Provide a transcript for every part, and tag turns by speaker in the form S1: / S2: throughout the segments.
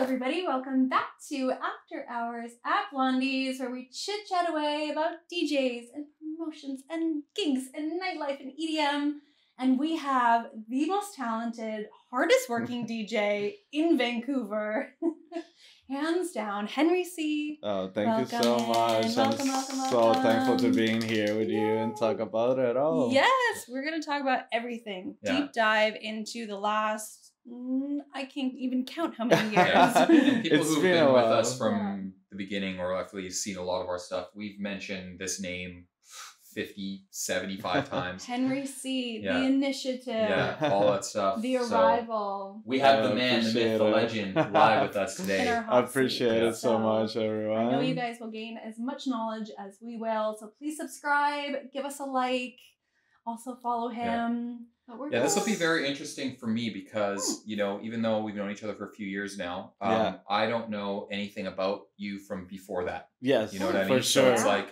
S1: everybody. Welcome back to After Hours at Blondie's, where we chit-chat away about DJs and promotions and gigs and nightlife and EDM. And we have the most talented, hardest working DJ in Vancouver. Hands down, Henry C.
S2: Oh, thank you so much.
S1: Welcome.
S2: I'm so thankful to being here with you and talk about it all.
S1: Yes, we're going to talk about everything.
S3: Yeah.
S1: Deep dive into the last... I can't even count how many years.
S3: Yeah. And people
S2: It's
S3: who've
S2: been
S3: been
S2: a
S3: with
S2: while.
S3: us from the beginning, or actually seen a lot of our stuff, we've mentioned this name 50, 75 times.
S1: Henry C.
S3: Yeah.
S1: The Initiative.
S3: Yeah, all that stuff.
S1: The
S3: So
S1: Arrival.
S3: we have
S2: I
S3: the man, the
S2: appreciate
S3: myth, the
S2: it.
S3: legend live with us
S1: In
S3: today.
S1: our
S2: I
S1: hot
S2: appreciate
S1: seat.
S2: it so much, everyone.
S1: I know you guys will gain as much knowledge as we will, so please subscribe, give us a like, also follow him. But we're
S3: Yeah, this will
S1: good.
S3: be very interesting for me because, you know, even though we've known each other for a few years now,
S2: Yeah.
S3: I don't know anything about you from before that.
S2: Yes,
S3: You know what I mean?
S2: for
S3: So
S2: sure.
S3: it's like,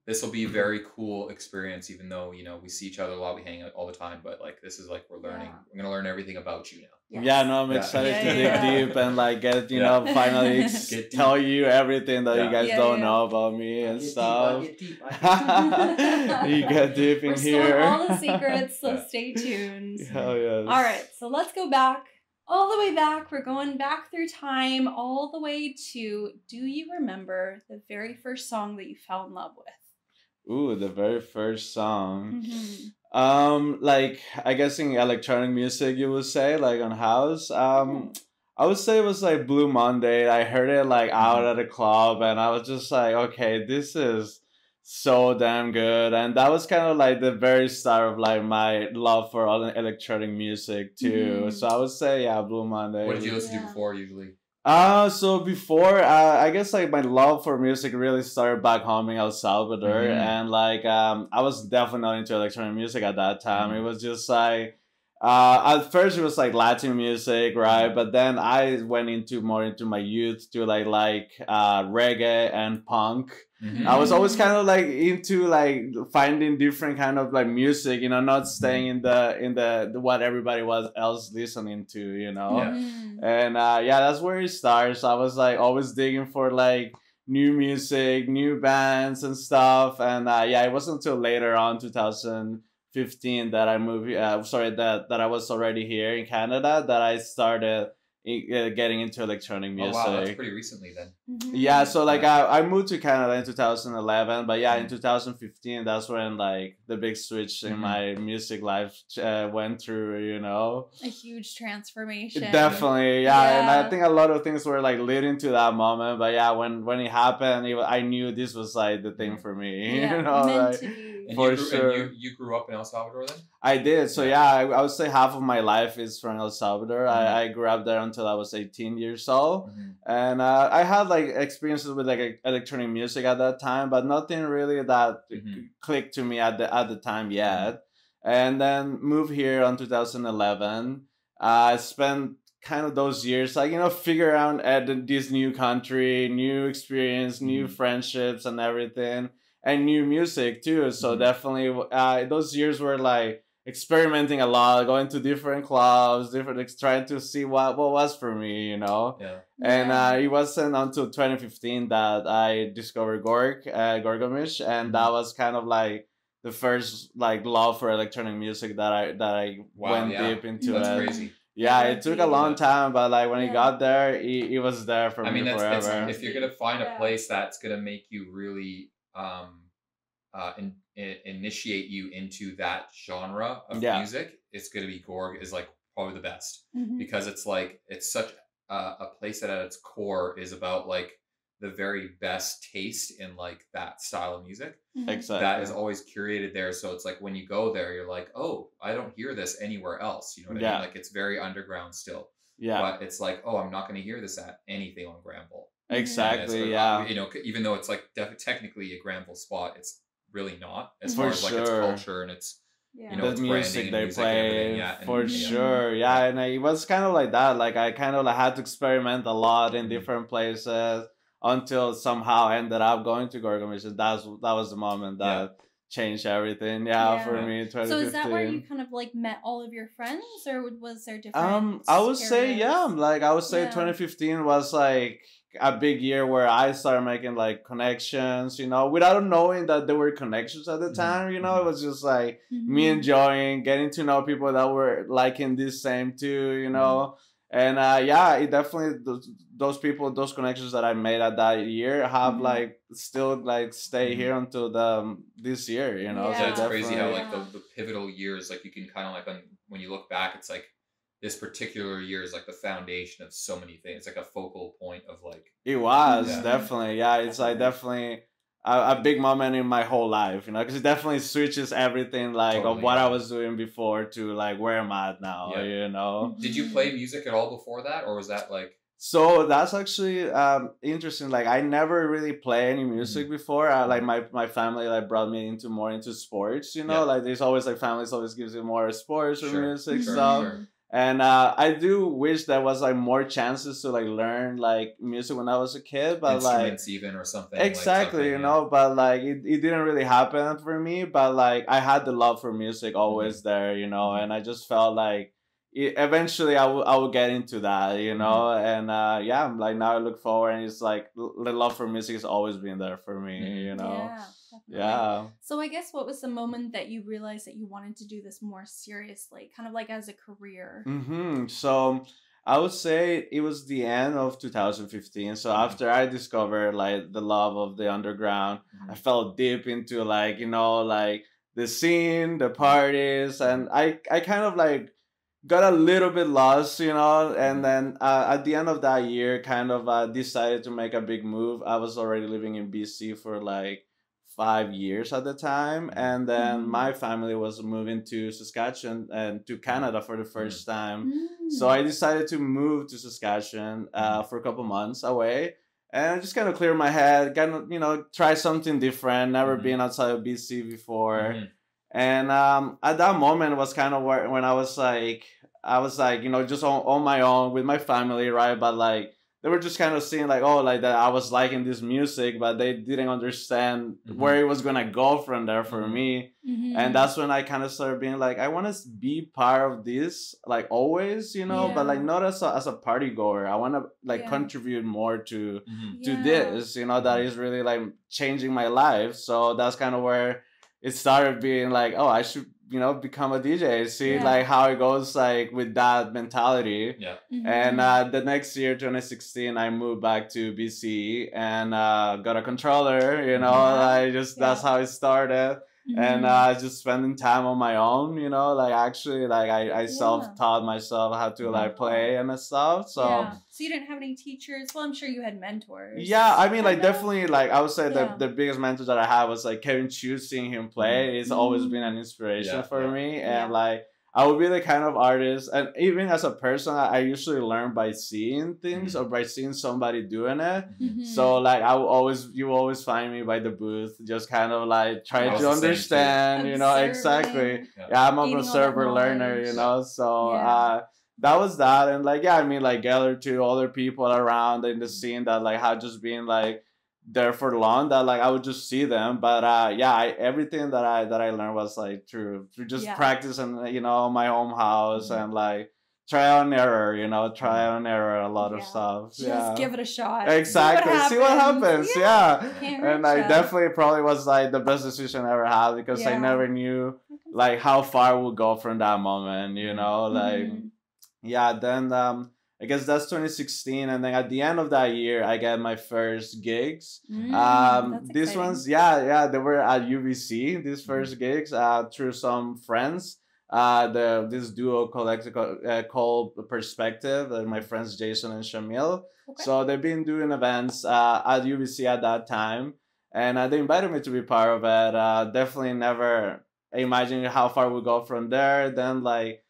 S3: this will be a very cool experience, even though, you know, we see each other a lot, we hang out all the time, but like, this is like, we're learning,
S1: Yeah.
S3: we're going to learn everything about you now.
S1: Yes.
S2: Yeah, no, I'm
S3: Yeah.
S2: excited
S1: Yeah,
S2: to
S1: yeah.
S2: dig deep and like get, you
S3: Yeah.
S2: know, finally
S1: Get
S3: deep.
S2: tell you everything that
S3: Yeah.
S2: you guys
S1: Yeah,
S2: don't
S1: yeah.
S2: know about me and stuff.
S3: Get deep.
S2: You get deep in
S1: We're still
S2: here.
S1: all the secrets, so
S3: Yeah.
S1: stay tuned.
S2: Hell yes.
S1: All right, so let's go back, all the way back. We're going back through time, all the way to, do you remember the very first song that you fell in love with?
S2: Ooh, the very first song.
S1: Mm-hmm.
S2: Like I guess in electronic music you would say, like on house. I would say it was like Blue Monday. I heard it like out at a club and I was just like, okay, this is so damn good. And that was kind of like the very start of like my love for all the electronic music too.
S1: Mhm.
S2: So I would say, yeah, Blue Monday.
S3: What did you listen to
S1: Yeah.
S3: before usually?
S2: So before, I guess like my love for music really started back home in El Salvador,
S3: Mhm.
S2: and like I was definitely not into electronic music at that time.
S3: Mhm.
S2: It was just like, at first it was like Latin music, right? But then I went into more into my youth to like reggae and punk.
S3: Mhm.
S2: I was always kind of like into like finding different kind of like music, you know, not staying in the what everybody was else listening to, you know.
S3: Yeah.
S1: Mhm.
S2: And yeah, that's where it starts. I was like always digging for like new music, new bands and stuff. And yeah, it wasn't until later on 2015 that I moved. That I was already here in Canada that I started getting into electronic
S3: Oh,
S2: music.
S3: wow, that's pretty recently then.
S1: Mhm.
S2: Yeah, so like I moved to Canada in 2011, but yeah, in 2015 that's when like the big switch in
S3: Mhm.
S2: my music life went through, you know.
S1: A huge transformation.
S2: Definitely, yeah. And
S1: Yeah.
S2: I think a lot of things were like leading to that moment, but yeah, when it happened, I knew this was like the thing for me.
S1: Yeah,
S2: You know,
S1: meant
S2: like,
S1: to be.
S3: And
S2: For
S3: you grew,
S2: sure.
S3: And you grew up in El Salvador then?
S2: I did. So yeah, I would say half of my life is from El Salvador.
S3: Mhm.
S2: I grew up there until I was 18 years old.
S3: Mhm.
S2: And I had like experiences with like electronic music at that time, but nothing really that
S3: Mhm.
S2: clicked to me at the time yet. And then moved here on 2011. I spent kind of those years like, you know, figure out at this new country, new experience, new
S3: Mhm.
S2: friendships and everything, and new music too. So
S3: Mhm.
S2: definitely those years were like experimenting a lot, going to different clubs, trying to see what was for me, you know.
S3: Yeah.
S2: And
S1: Yeah.
S2: it wasn't until 2015 that I discovered Gorgomish, and that was kind of like the first like love for electronic music that I
S3: Wow,
S2: went
S3: yeah.
S2: deep into
S3: That's
S2: it.
S3: crazy.
S2: Yeah,
S1: Yeah,
S2: it took a long time, but like when it
S1: Yeah.
S2: got there, it was there for
S3: I mean,
S2: me
S3: that's
S2: forever.
S3: if you're gonna find
S1: Yeah.
S3: a place that's gonna make you really initiate you into that genre of
S2: Yeah.
S3: music, it's gonna be Gorg is like probably the best
S1: Mhm.
S3: because it's like it's such a place that at its core is about like the very best taste in like that style of music
S1: Mhm.
S2: Exactly.
S3: that is always curated there. So it's like when you go there, you're like, oh, I don't hear this anywhere else. You know what I
S2: Yeah.
S3: mean? Like it's very underground still.
S2: Yeah,
S3: But it's like, oh, I'm not going to hear this at anything on Granville.
S1: Mhm.
S3: And it's
S2: exactly.
S3: like,
S2: Yeah,
S3: you know, even though it's like technically a Granville spot, it's really not as
S1: For
S3: far as like its
S2: sure.
S3: culture and its
S1: Yeah.
S3: you know,
S2: the
S3: it's
S2: music
S3: branding and
S2: they
S3: music and everything,
S2: play,
S3: yeah, and-
S2: for
S1: yeah.
S2: sure. Yeah, and it was kind of like that. Like I kind of like had to experiment a lot in
S3: Mhm.
S2: different places until somehow I ended up going to Gorgomish. And that was the moment that changed everything.
S1: Yeah.
S2: For me, 2015.
S1: So is that where you kind of like met all of your friends, or was there different?
S2: I would say
S1: areas?
S2: like I would say
S1: Yeah.
S2: 2015 was like a big year where I started making like connections, you know, without knowing that there were connections at the time, you know. It was just like me enjoying getting to know people that were liking this same too, you know. And it definitely those people, those connections that I made at that year have like still like stay here until this year, you know.
S3: Yeah,
S2: So
S3: it's crazy how
S2: definitely-
S3: like the pivotal years, like you can kind of like when you look back, it's like this particular year is like the foundation of so many things. It's like a focal point of like
S2: It was
S3: Yeah.
S2: definitely, yeah. It's like definitely a big moment in my whole life, you know, because it definitely switches everything like of
S3: Totally,
S2: what I
S3: yeah.
S2: was doing before to like where I'm at now,
S3: Yeah.
S2: you know.
S3: Did you play music at all before that, or was that like
S2: So that's actually interesting. Like I never really play any music before. Like my family like brought me into more into sports, you know.
S3: Yeah.
S2: Like there's always like families always gives you more sports or music
S3: sure,
S2: stuff.
S3: sure.
S2: And I do wish there was like more chances to like learn like music when I was a kid, but like
S3: instruments even or something?
S2: exactly,
S3: like
S2: you know, but like it didn't really happen for me. But like I had the love for music always there, you know, and I just felt like eventually I will get into that, you know, and I'm like now I look forward and it's like the love for music has always been there for me, you know.
S1: Yeah, definitely.
S2: Yeah.
S1: So I guess what was the moment that you realized that you wanted to do this more seriously, kind of like as a career?
S2: So I would say it was the end of 2015. So after I discovered like the love of the underground, I fell deep into like, you know, like the scene, the parties, and I kind of like got a little bit lost, you know, and then at the end of that year kind of decided to make a big move. I was already living in BC for like 5 years at the time, and then my family was moving to Saskatchewan and to Canada for the first time. So I decided to move to Saskatchewan for a couple months away, and just kind of clear my head, kind of, you know, try something different. Never been outside of BC before. And at that moment was kind of when I was like, you know, just on my own with my family, right? But like they were just kind of seeing like, oh, like that I was liking this music, but they didn't understand where it was gonna go from there for me. And that's when I kind of started being like, I want to be part of this, like always, you know, but like not as a party goer. I want to like contribute more to this, you know, that is really like changing my life. So that's kind of where it started being like, oh, I should, you know, become a DJ, see like how it goes like with that mentality. And the next year, 2016, I moved back to BC and got a controller, you know, like just that's how it started. And just spending time on my own, you know, like actually like I self-taught myself how to like play and stuff. So
S1: so you didn't have any teachers? Well, I'm sure you had mentors.
S2: Yeah, I mean, like definitely, like I would say the biggest mentor that I had was like Kevin Chu. Seeing him play, it's always been an inspiration for me, and like I would be the kind of artist, and even as a person, I usually learn by seeing things or by seeing somebody doing it. So like you will always find me by the booth, just kind of like trying to understand, you know, exactly. Yeah, I'm an observer learner, you know, so. That was that, and like I mean, like gathered to other people around in the scene that like had just been like there for long, that like I would just see them, but everything that I learned was like through just practice and, you know, my home house and like trial and error, you know, trial and error, a lot of stuff.
S1: Just give it a shot.
S2: Exactly. See what happens.
S1: Can't
S2: And I definitely probably was like the best decision I ever had, because I never knew like how far we'll go from that moment, you know, like. Then I guess that's 2016, and then at the end of that year, I got my first gigs. These ones, they were at UBC. These first gigs through some friends. This duo called Perspective. My friends Jason and Shamil. So they've been doing events at UBC at that time, and they invited me to be part of it. Definitely never imagined how far we go from there. Then like.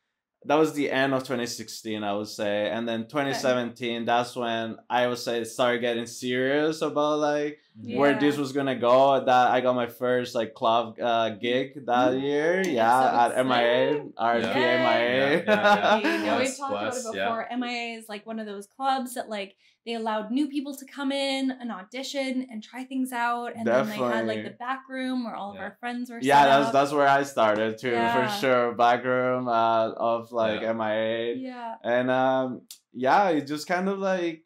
S2: That was the end of 2016, I would say. And then 2017, that's when I would say started getting serious about like where this was gonna go. That I got my first like club gig that year. Yeah, at MIA, RP MIA.
S1: Yeah, we've talked about it before. MIA is like one of those clubs that like they allowed new people to come in and audition and try things out, and then they had like the back room where all of our friends were.
S2: That's where I started too, for sure. Back room of like MIA.
S1: Yeah,
S2: and it just kind of like.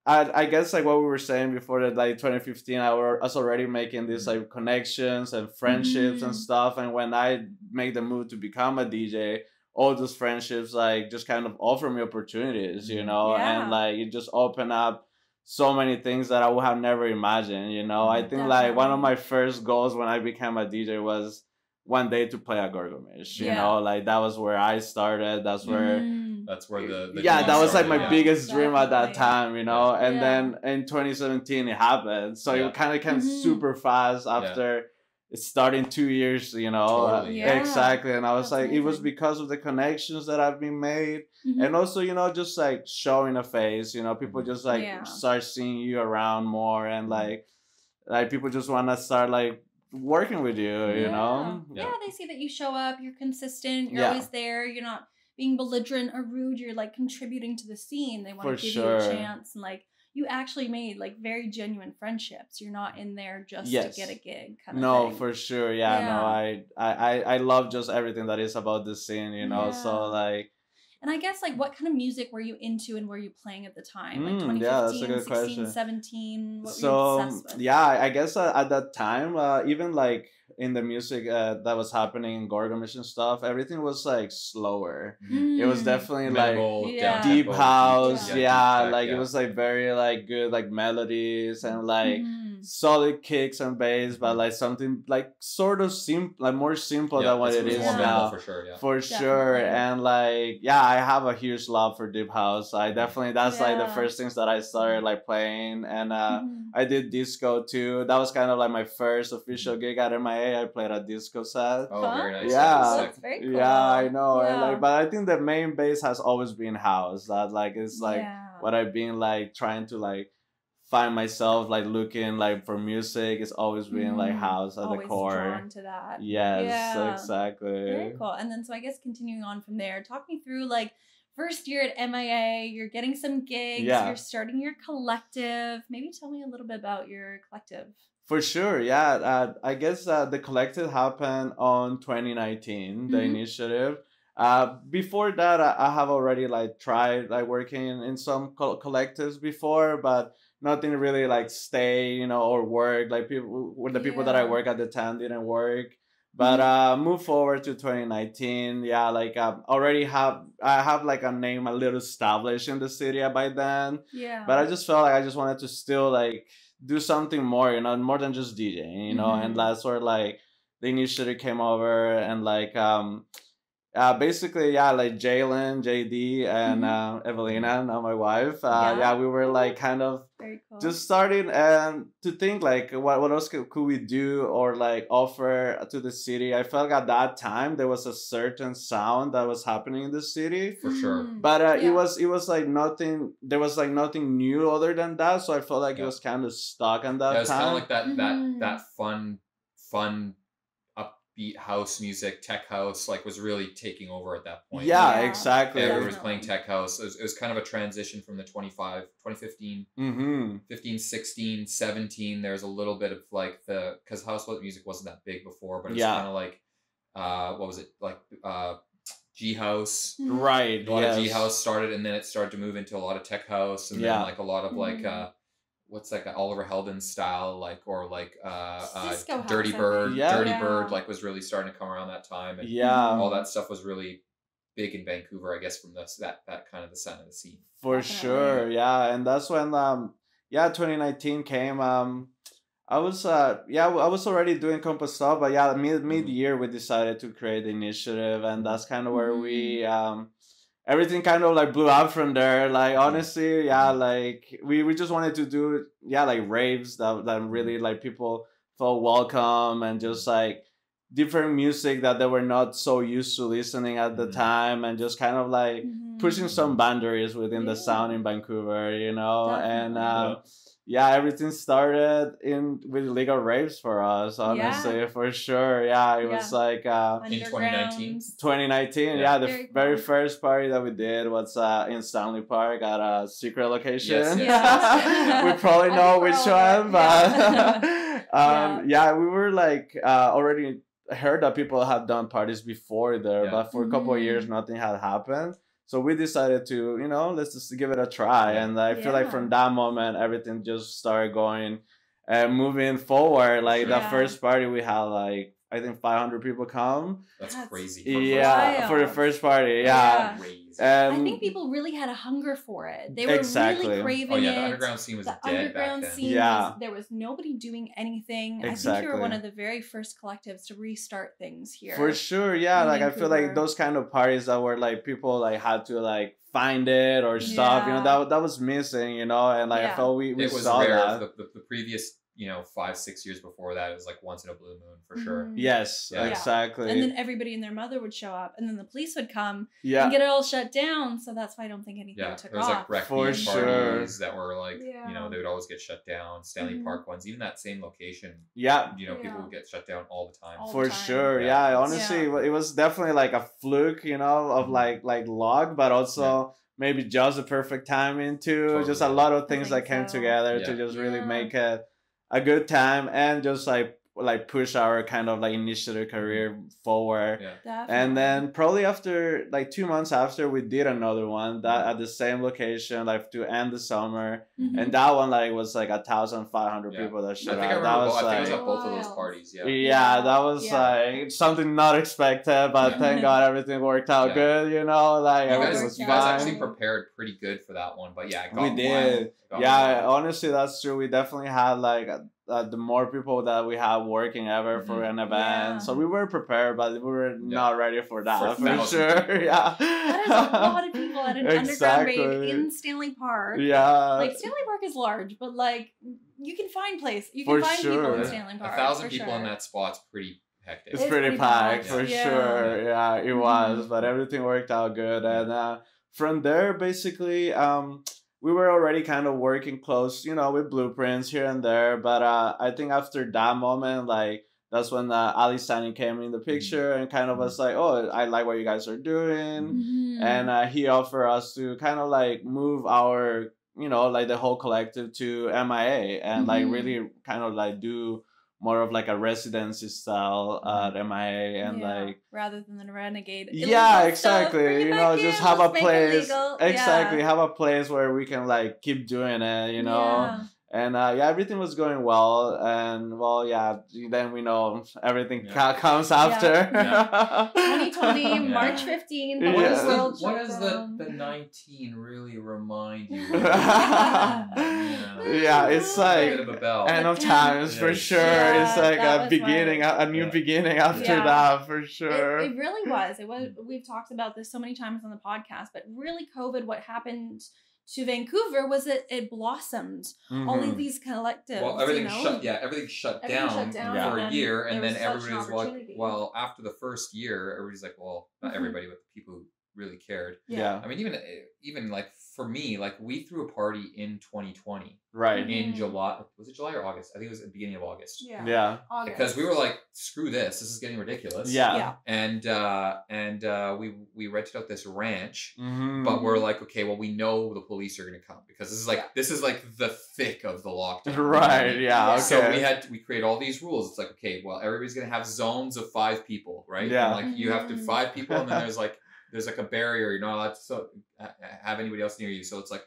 S2: I guess like what we were saying before that like 2015 I was already making these like connections and friendships and stuff, and when I made the move to become a DJ, all those friendships like just kind of offer me opportunities, you know, and like it just opened up so many things that I would have never imagined, you know. I think like one of my first goals when I became a DJ was one day to play a Gorgomish, you know, like that was where I started. That's where
S3: the
S2: that was like my biggest dream at that time, you know. And then in 2017 it happened, so it kind of came super fast after starting 2 years, you know. Exactly. And I was like, it was because of the connections that have been made, and also, you know, just like showing a face, you know, people just like start seeing you around more, and like people just want to start like working with you, you know.
S1: They see that you show up, you're consistent, you're always there, you're not being belligerent or rude, you're like contributing to the scene. They want to give you a chance, and like you actually made like very genuine friendships. You're not in there just to get a gig kind of thing.
S2: For sure. I love just everything that is about the scene, you know. So like,
S1: and I guess like what kind of music were you into and were you playing at the time? Like 2015,
S2: that's a good
S1: 16,
S2: question.
S1: 17? What
S2: so
S1: were you obsessed with?
S2: I guess at that time, even like in the music that was happening in Gorgomish and stuff, everything was like slower. It was definitely like deep house, like it was like very like good like melodies and like solid kicks and bass, but like something like sort of simple, like more simple than what it is now. For sure. And like I have a huge love for deep house. I definitely that's like the first things that I started like playing, and I did disco too. That was kind of like my first official gig at MIA. I played a disco set.
S3: Oh, very nice.
S1: That's very cool.
S2: Yeah, I know. And like, but I think the main base has always been house. That like is like what I've been like trying to like find myself like looking like for music. It's always been like house at the core.
S1: Drawn to that.
S2: Yes, exactly.
S1: Very cool. And then so I guess continuing on from there, talk me through like first year at MIA, you're getting some gigs, you're starting your collective. Maybe tell me a little bit about your collective.
S2: For sure, I guess the collective happened on 2019, the initiative. Before that, I have already like tried like working in some collectives before, but nothing really like stay, you know, or work. Like people with the people that I work at the time didn't work. But move forward to 2019, like I have like a name a little established in the city by then. But I just felt like I just wanted to still like do something more, you know, more than just DJing, you know. And that's where like the initiative came over, and like basically like Jalen, JD, and Evelina, now my wife, we were like kind of just starting and to think like what else could we do or like offer to the city. I felt like at that time there was a certain sound that was happening in the city,
S3: for sure,
S2: but it was like nothing, there was like nothing new other than that, so I felt like it was kind of stuck in that time.
S3: It was kind of like that fun upbeat house music, tech house, like was really taking over at that point.
S2: Exactly.
S3: Everyone was playing tech house. It was kind of a transition from the 2015, 15, 16, 17. There's a little bit of like because house music wasn't that big before, but it's kind of like, what was it? Like G house.
S2: Right.
S3: A lot of G house started, and then it started to move into a lot of tech house, and then like a lot of like, what's like an Oliver Heldens style, like, or like Dirty Bird. Dirty Bird like was really starting to come around that time, and all that stuff was really big in Vancouver, I guess, from that kind of the sound of the scene.
S2: For sure, and that's when 2019 came. I was already doing compo stuff, but mid year we decided to create the initiative, and that's kind of where we everything kind of like blew up from there. Like honestly, like we just wanted to do like raves that really like people felt welcome, and just like different music that they were not so used to listening at the time, and just kind of like pushing some boundaries within the sound in Vancouver, you know. Definitely. And yeah, everything started with illegal raves for us, honestly, for sure. Yeah, it was like
S3: in 2019.
S2: 2019, the very first party that we did was in Stanley Park at a secret location.
S1: Yes.
S2: We probably know which one, but we were like already heard that people have done parties before there, but for a couple of years nothing had happened. So we decided to, let's just give it a try. And I feel like from that moment, everything just started going and moving forward. Like the first party we had, like, I think 500 people come.
S3: That's crazy.
S2: For the first party. Yeah.
S1: I think people really had a hunger for it. They were really craving it.
S3: Oh, yeah, the underground scene was dead back then.
S1: There was nobody doing anything. I think you were one of the very first collectives to restart things here.
S2: For sure, yeah. Like, Vancouver. I feel like those kind of parties that were, like, people, like, had to, like, find it or stuff, that was missing, and, like, I felt we saw rare.
S3: That. The previous 5-6 years before that, it was like once in a blue moon for sure.
S2: Yes, exactly.
S1: And then everybody and their mother would show up, and then the police would come and get it all shut down. So that's why I don't think anything took off.
S3: There was like rec parties that were like, they would always get shut down. Stanley Park ones, even that same location. People would get shut down all the time.
S2: For sure, honestly, it was definitely like a fluke, of like luck, but also maybe just the perfect timing too. Totally. Just a lot of things that came together to just really make it a good time and just like push our kind of like initiative career forward. And then probably after like 2 months after, we did another one that at the same location, like to end the summer. And that one like was like 1,500 people that showed up.
S3: I think I was at both of those parties.
S2: That was like something not expected, but thank God everything worked out good. Like everything was fine.
S3: You guys actually prepared pretty good for that one, but
S2: we did. Honestly, that's true. We definitely had like the more people that we have working ever for an event, so we were prepared, but we were not ready for that for sure.
S1: That is a lot of people at an underground rave in Stanley Park. Like Stanley Park is large, but like you can find people in Stanley Park.
S3: 1,000 people in that spot's pretty hectic.
S2: It's pretty packed for sure. Yeah, it was, but everything worked out good, and from there basically we were already kind of working close, with blueprints here and there. But I think after that moment, like, that's when Ali Stanley came in the picture and kind of was like, oh, I like what you guys are doing. And he offered us to kind of like move our, like the whole collective to MIA and like really kind of like do more of like a residency style at MIA and like
S1: rather than the renegade.
S2: Exactly. Just have a place. Exactly, have a place where we can like keep doing it. And everything was going well, and then we know everything comes after.
S1: 2020, March 15th.
S3: What does the 19 really remind you of?
S2: It's like end of times for sure. It's like a beginning, a new beginning after that for sure.
S1: It really was. We've talked about this so many times on the podcast, but really COVID, what happened to Vancouver was it blossomed all of these collectives.
S3: Well, everything shut down for a year, and then everybody was like, well, after the first year, everybody's like, well, not everybody, but the people who really cared. I mean, even like for me, like we threw a party in 2020.
S2: Right.
S3: In July. Was it July or August? I think it was at the beginning of August.
S1: August.
S3: Because we were like, screw this. This is getting ridiculous. And we rented out this ranch, but we're like, okay, well, we know the police are going to come because this is like the thick of the lockdown.
S2: Right. Okay.
S3: So we create all these rules. It's like, okay, well, everybody's going to have zones of 5 people, right?
S2: Yeah.
S3: And like you have to 5 people, and then there's like a barrier. You're not allowed to have anybody else near you. So it's like,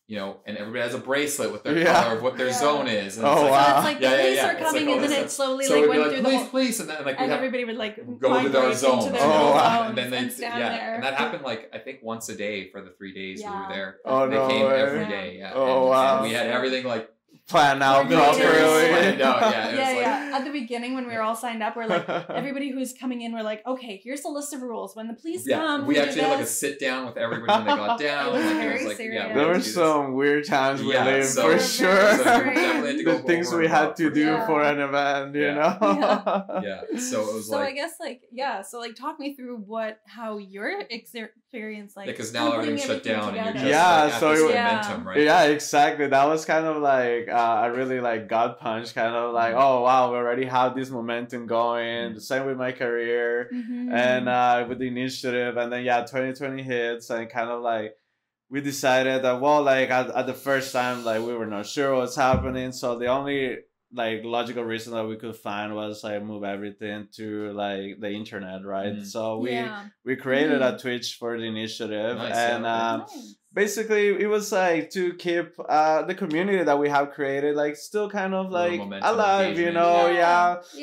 S3: and everybody has a bracelet with their color of what their zone is. And
S1: so it's like the police are coming, and then it slowly like went through the whole...
S3: Police, and then like
S1: everybody would like
S3: go to their zones.
S1: And
S3: then they
S1: stand there.
S3: And that happened like I think once a day for the 3 days we were there.
S2: They
S3: came every day. And we had everything like
S2: planned out properly.
S1: At the beginning when we were all signed up, we're like, everybody who's coming in, we're like, okay, here's a list of rules. When the police come,
S3: we actually had like a sit down with everybody when they got down.
S1: It was serious.
S2: There were some weird times we lived for sure. The things we had to do for an event,
S3: So it was
S1: I guess so talk me through how your experience like?
S3: Because now everything's shut down and you're just
S2: yeah, so
S3: momentum, right?
S2: Yeah, exactly. That was kind of like a really like gut punch, kind of like, oh wow, we already have this momentum going. The same with my career and with the initiative, and then 2020 hits and kind of like we decided that well, like at the first time, like we were not sure what's happening, so the only like logical reason that we could find was like move everything to like the internet, right? So we created a Twitch for the initiative, and basically it was like to keep the community that we have created like still kind of like alive, you know,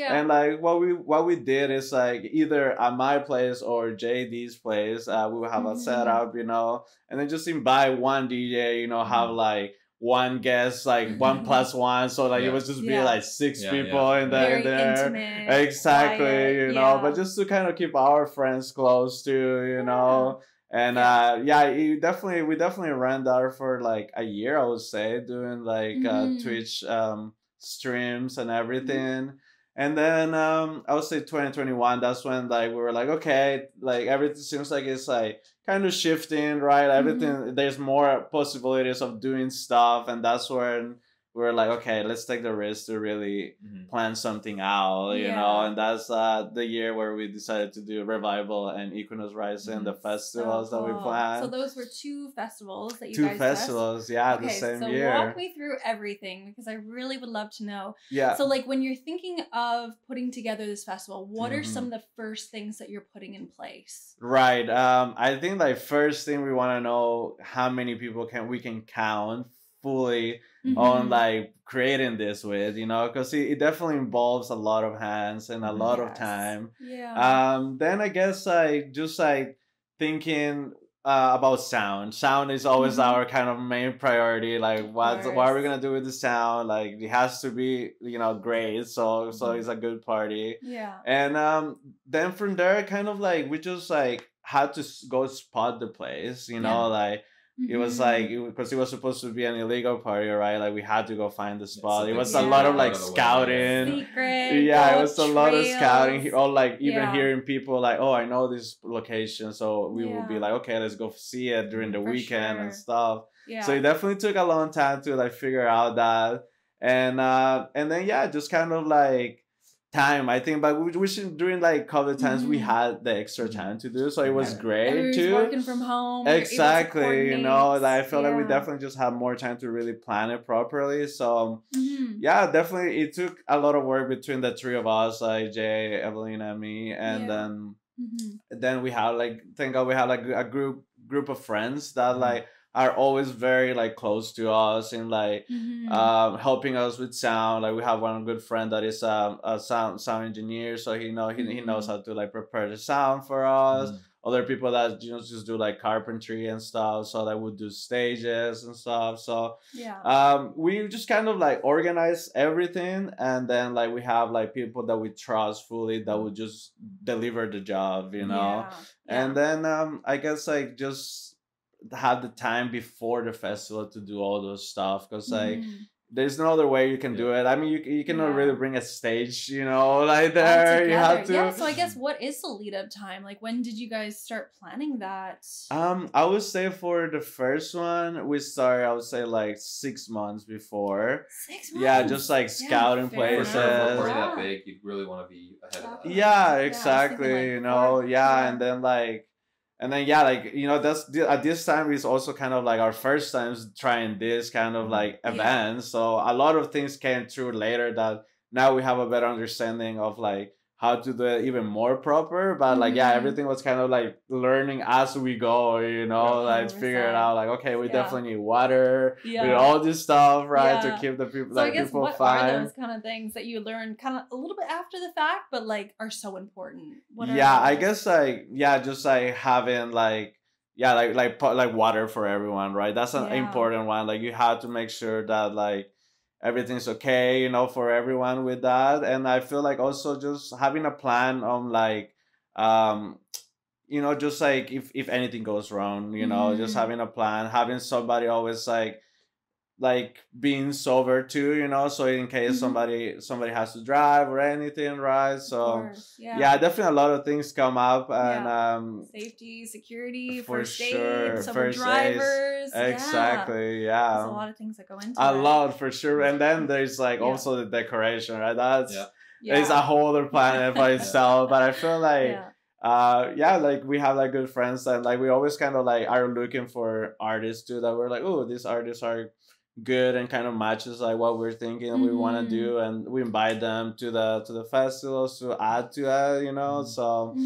S2: and like what we did is like either at my place or JD's place, we would have a setup, you know, and then just invite one DJ, you know, have like one guest, like 1+1, so like it was just be like 6 people in there. Intimate, exactly, quiet, you know, but just to kind of keep our friends close to, you know. And we definitely ran that for like a year, I would say, doing like Twitch streams and everything. And then I would say 2021, that's when like we were like, okay, like everything seems like it's like kind of shifting, right? Everything, there's more possibilities of doing stuff, and that's when we were like, okay, let's take the risk to really plan something out, you know. And that's the year where we decided to do Revival and Equinox Rising, the festivals that we planned.
S1: So those were 2 festivals that you
S2: guys
S1: did? 2
S2: festivals, the same year.
S1: So walk me through everything, because I really would love to know. So like when you're thinking of putting together this festival, what are some of the first things that you're putting in place?
S2: Right. I think like first thing we want to know how many people we can count fully on like creating this with, you know, because it definitely involves a lot of hands and a lot of time. Then I guess like just like thinking about sound is always our kind of main priority. Like what are we gonna do with the sound? Like it has to be, you know, great, so it's a good party. And then from there kind of like we just like had to go spot the place, you know, like it was like, because it was supposed to be an illegal party, right? Like we had to go find the spot. It was a lot of like scouting. Secret. It was a lot of scouting. Or like even hearing people like, oh, I know this location, so we would be like, okay, let's go see it during the weekend and stuff. So it definitely took a long time to like figure out that, and then just kind of like time, I think, but we should, during like COVID times we had the extra time to do, so it was great too.
S1: Working from home,
S2: exactly, you know, like I felt like we definitely just had more time to really plan it properly. So definitely it took a lot of work between the 3 of us, like Jay, Evelyn, and me, and then we had like, thank God we had like a group of friends that like are always very like close to us and like helping us with sound. Like we have one good friend that is a sound engineer, so he knows how to like prepare the sound for us. Other people that just do like carpentry and stuff, so they would do stages and stuff. So we just kind of like organize everything, and then like we have like people that we trust fully that would just deliver the job, you know. And then I guess like just have the time before the festival to do all those stuff, because like there's no other way you can do it. I mean, you cannot really bring a stage, you know, like there. You have to.
S1: So I guess what is the lead up time? Like when did you guys start planning that?
S2: I would say for the first one we started, I would say like 6 months before.
S1: 6 months.
S2: Yeah, just like scouting places.
S3: For sure, for a party that big, you'd really want to be ahead of that.
S2: Yeah, exactly. Like you know, and then like. And then like, you know, that's at this time is also kind of like our first times trying this kind of like events. So a lot of things came through later that now we have a better understanding of like how to do it even more proper. But like everything was kind of like learning as we go, you know, like figure it out. Like, okay, we definitely need water, with all this stuff, right, to keep the people,
S1: so
S2: like
S1: I guess
S2: people
S1: what
S2: fine.
S1: are those kind of things that you learn kind of a little bit after the fact, but like are so important?
S2: I guess like just like having like like water for everyone, right? That's an important one. Like you have to make sure that like everything's okay, you know, for everyone with that. And I feel like also just having a plan on like you know, just like if anything goes wrong, you know, just having a plan, having somebody always like like being sober too, you know, so in case somebody has to drive or anything, right? So yeah, definitely a lot of things come up, and
S1: safety, security,
S2: for
S1: first
S2: sure,
S1: aid, sober drivers,
S2: exactly,
S1: there's a lot of things that go into
S2: a
S1: it.
S2: lot for sure. And then there's like also the decoration, right? That's it's a whole other planet by itself. But I feel like like we have like good friends, and like we always kind of like are looking for artists too, that we're like, oh, these artists are good and kind of matches like what we're thinking we want to do, and we invite them to the festivals to add to it, you know. So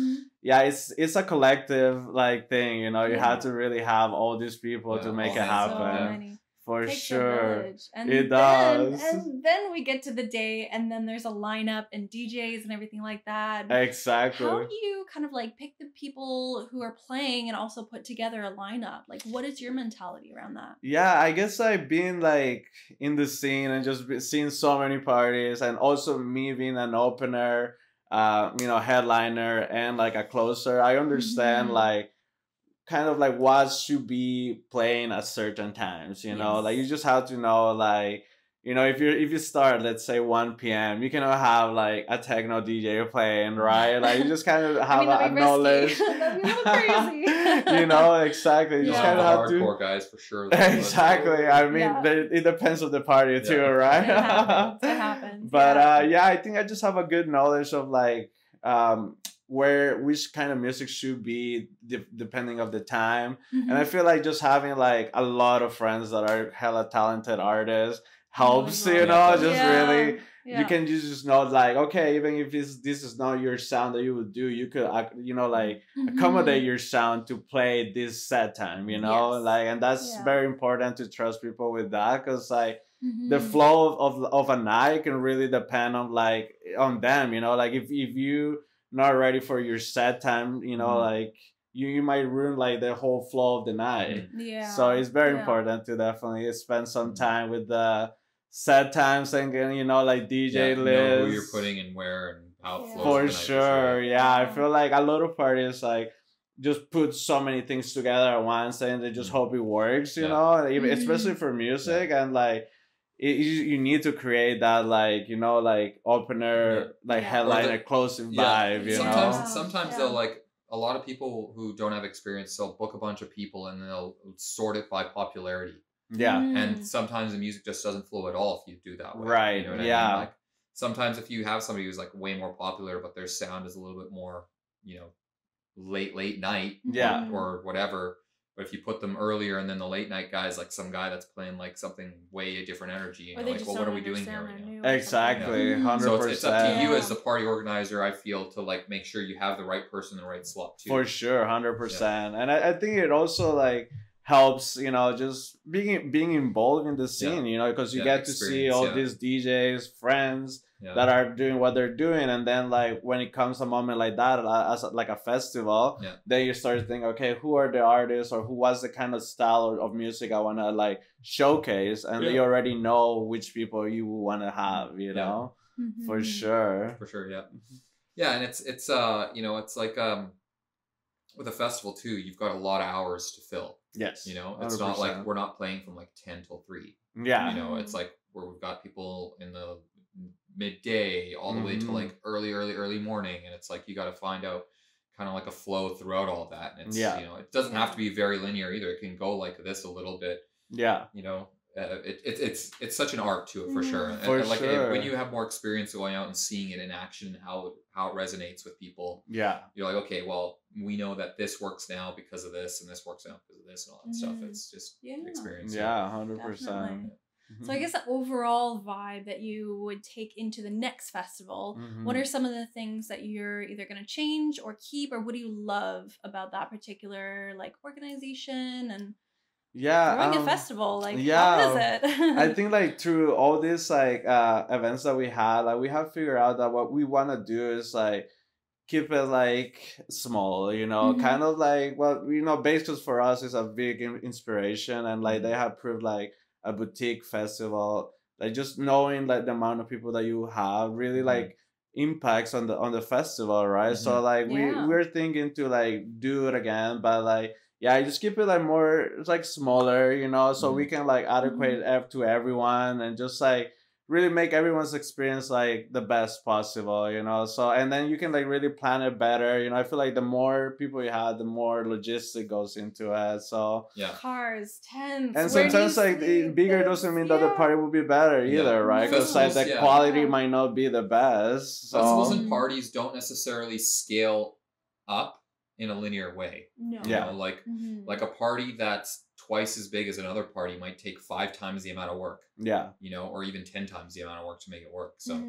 S2: yeah, it's a collective like thing, you know. You have to really have all these people to make it happen. For sure.
S1: And
S2: it does.
S1: And then we get to the day, and then there's a lineup and DJs and everything like that.
S2: Exactly.
S1: How do you kind of like pick the people who are playing and also put together a lineup? Like, what is your mentality around that?
S2: Yeah, I guess like being like in the scene and just seeing so many parties, and also me being an opener, you know, headliner and like a closer, I understand like kind of like what should be playing at certain times, you know. Like you just have to know, like, you know, if you start, let's say 1 p.m, you cannot have like a techno DJ playing, right? Like you just kind of have a knowledge.
S1: That'd be a little crazy.
S2: You know, exactly. You just kind of have to.
S3: Hardcore guys for sure.
S2: Exactly. I mean, it depends on the party too, right?
S1: It happens.
S2: But I think I just have a good knowledge of like which kind of music should be depending of the time. And I feel like just having like a lot of friends that are hella talented artists helps, you know, just really you can just know like, okay, even if this is not your sound that you would do, you could, you know, like accommodate your sound to play this set time, you know. Like, and that's very important to trust people with that, because like the flow of a night can really depend on like on them, you know. Like if you not ready for your set time, you know, like you might ruin like the whole flow of the night. So it's very important to definitely spend some time with the set times and, you know, like DJ lists.
S3: Know who you're putting and where and how it flows.
S2: For sure. I feel like a lot of parties like just put so many things together at once, and they just hope it works, you know, especially for music. And like you need to create that, like, you know, like opener, like headliner, closing vibe, you know.
S3: Sometimes they'll like, a lot of people who don't have experience, they'll book a bunch of people and they'll sort it by popularity. And sometimes the music just doesn't flow at all if you do that way.
S2: Right.
S3: You know what I mean? Like sometimes if you have somebody who's like way more popular, but their sound is a little bit more, you know, late night or whatever. But if you put them earlier, and then the late night guys, like some guy that's playing like something way different energy, you know, like, well, what are we doing here right now?
S2: Exactly, 100%.
S3: So it's up to you as the party organizer, I feel, to like make sure you have the right person in the right slot too.
S2: For sure, 100%. And I think it also like helps, you know, just being involved in the scene, you know, because you get to see all these DJs, friends that are doing what they're doing. And then like when it comes a moment like that, as like a festival, then you start thinking, okay, who are the artists, or who was the kind of style of music I want to like showcase, and you already know which people you want to have, you know. For sure.
S3: And it's you know, it's like with a festival too, you've got a lot of hours to fill. You know, it's 100%. Not like we're not playing from like 10 till 3. You know, it's like where we've got people in the midday all the way to like early morning, and it's like you got to find out kind of like a flow throughout all that. And it's you know, it doesn't have to be very linear either. It can go like this a little bit. You know, it's such an art to it for sure. And like when you have more experience going out and seeing it in action, and how it resonates with people, you're like, okay, well, we know that this works now because of this, and this works now because of this, and all that stuff. It's just experience.
S2: 100%.
S1: So I guess the overall vibe that you would take into the next festival, what are some of the things that you're either going to change or keep, or what do you love about that particular like organization and throwing a festival? Like, how is it?
S2: I think like through all these like events that we had, like we have figured out that what we want to do is like keep it like small, you know, kind of like, well, you know, Bases for us is a big inspiration, and like they have proved like a boutique festival, like just knowing like the amount of people that you have really like impacts on the festival, right? So like we're thinking to like do it again, but like yeah, just keep it like more, it's like smaller, you know, so we can like adequate to everyone and just like really make everyone's experience like the best possible, you know. So and then you can like really plan it better, you know. I feel like the more people you have, the more logistic goes into it. So
S3: yeah,
S1: cars, tents,
S2: and sometimes like bigger doesn't mean that the party will be better either, right? Because like the quality might not be the best. So.
S3: Festivals and parties don't necessarily scale up in a linear way.
S1: No.
S3: You know, like a party that's twice as big as another party might take 5 times the amount of work.
S2: Yeah.
S3: You know, or even 10 times the amount of work to make it work. So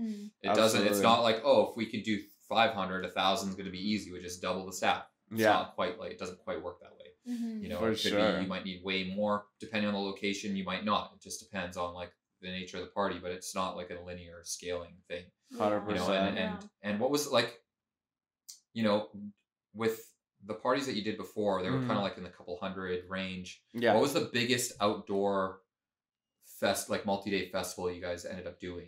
S3: it doesn't, it's not like, oh, if we could do 500, 1,000 is going to be easy. We just double the staff. It's not quite like, it doesn't quite work that way. You know, it could be, you might need way more depending on the location. You might not. It just depends on like the nature of the party, but it's not like a linear scaling thing.
S2: 100%.
S3: You know, and what was like, you know, with the parties that you did before, they were kind of like in the couple hundred range. Yeah. What was the biggest outdoor like multi-day festival you guys ended up doing?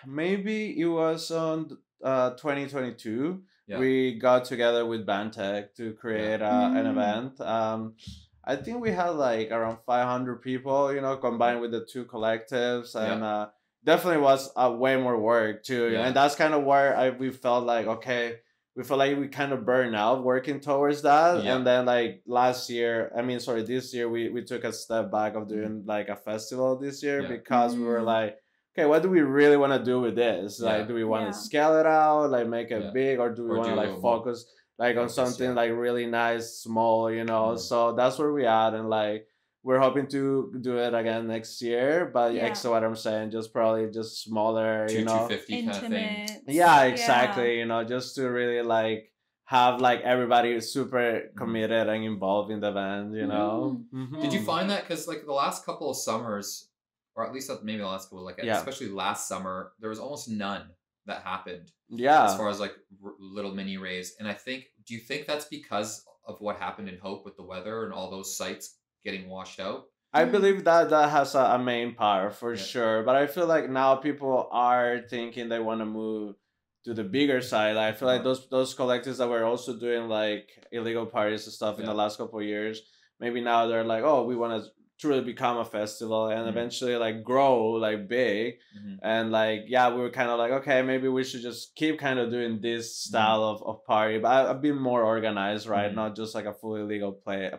S2: Maybe it was on 2022. Yeah. We got together with Vanc to create an event. I think we had like around 500 people, you know, combined with the 2 collectives, and definitely was way more work too. Yeah. And that's kind of where we felt like, okay, we felt like we kind of burned out working towards that. Yeah. And then like this year, we took a step back of doing like a festival this year because we were like, okay, what do we really want to do with this? Like, do we want to scale it out, like make it big, or do we want to like focus like on something like really nice, small, you know? So that's where we at, and like we're hoping to do it again next year, but extra what I'm saying, just probably just smaller, you know,
S3: 250 kind of thing.
S2: Yeah, exactly. You know, just to really like have like everybody super committed and involved in the event, you know.
S3: Did you find that, because like the last couple of summers, or at least maybe the last couple, like especially last summer, there was almost none that happened. Yeah. As far as like little mini raves, and do you think that's because of what happened in Hope with the weather and all those sites getting washed out?
S2: I believe that has a main part for sure, but I feel like now people are thinking they want to move to the bigger side. I feel like those collectives that were also doing like illegal parties and stuff in the last couple of years, maybe now they're like, oh, we want to truly become a festival and eventually like grow like big. And like we were kind of like, okay, maybe we should just keep kind of doing this style of party, but I've been more organized, right? Not just like a fully legal party.